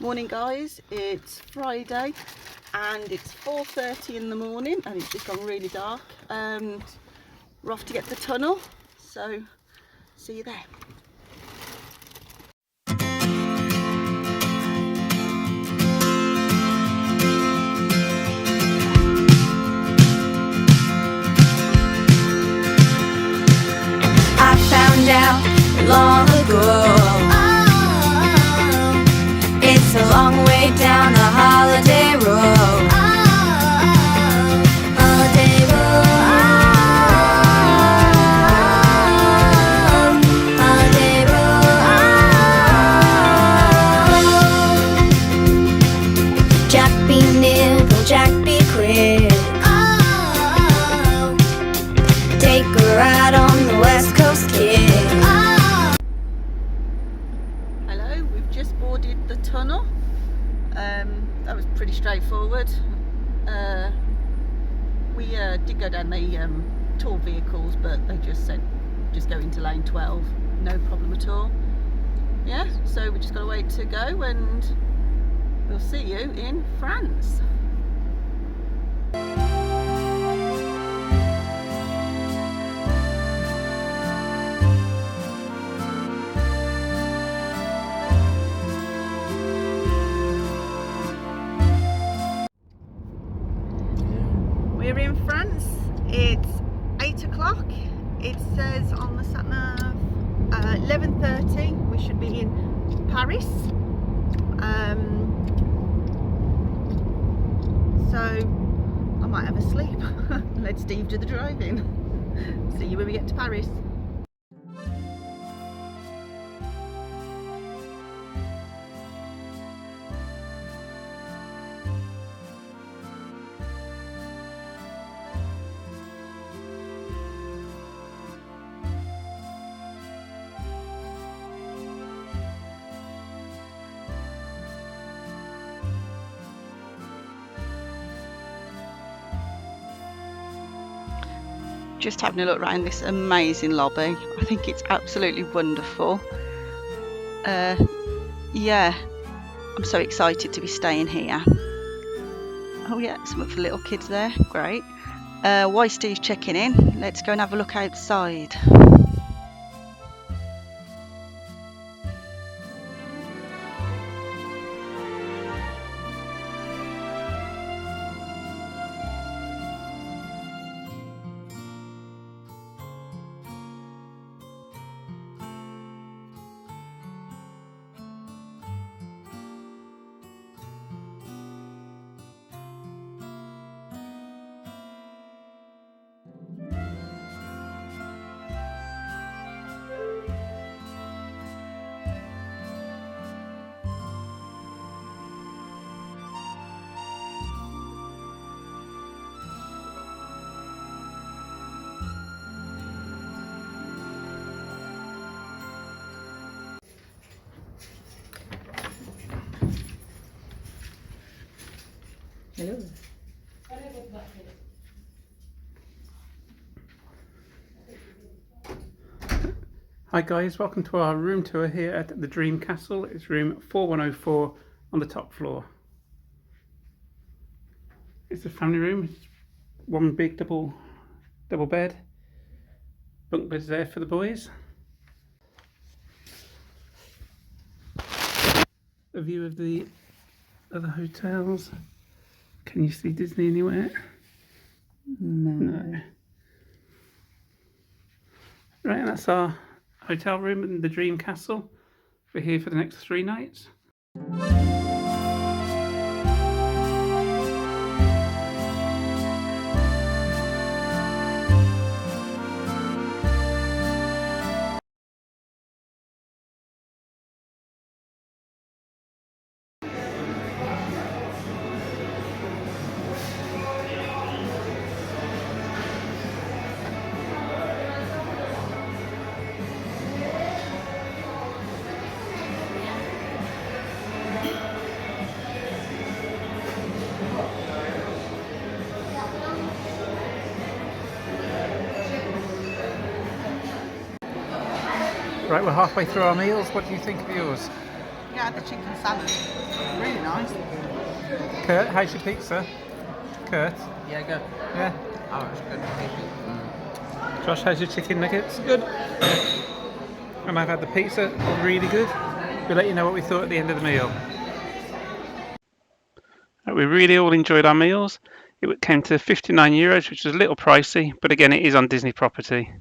Morning guys, it's Friday and it's 4:30 in the morning and it's just gone really dark. We're off to get the tunnel, so see you there. I found out long ago, it's a long way down the holiday road. Holiday road, holiday road. Jack be nibble, Jack be quick. Take a ride on the West Coast kid. Hello, we've just boarded the tunnel. That was pretty straightforward. We did go down the tour vehicles, but they just said just go into lane 12, no problem at all. Yeah, so we just got to wait to go and we'll see you in France. We're in France. It's 8 o'clock. It says on the sat nav 11:30. We should be in Paris. So I might have a sleep. Let Steve do the driving. See you when we get to Paris. Just having a look around this amazing lobby. I think it's absolutely wonderful. Yeah, I'm so excited to be staying here. Oh yeah, something for little kids there, great. While Steve's checking in, let's go and have a look outside. Hello. Hi guys, welcome to our room tour here at the Dream Castle. It's room 4104 on the top floor. It's a family room. It's one big double bed. Bunk beds there for the boys. A view of the other hotels. Can you see Disney anywhere? No. Right, and that's our hotel room in the Dream Castle. We're here for the next 3 nights. Right, we're halfway through our meals. What do you think of yours? Yeah, I had the chicken salad. Really nice. Kurt, how's your pizza? Kurt? Yeah, good. Yeah. Oh, it's good. Josh, how's your chicken nuggets? Good. And I've had the pizza, really good. We'll let you know what we thought at the end of the meal. We really all enjoyed our meals. It came to €59, which was a little pricey, but again, it is on Disney property.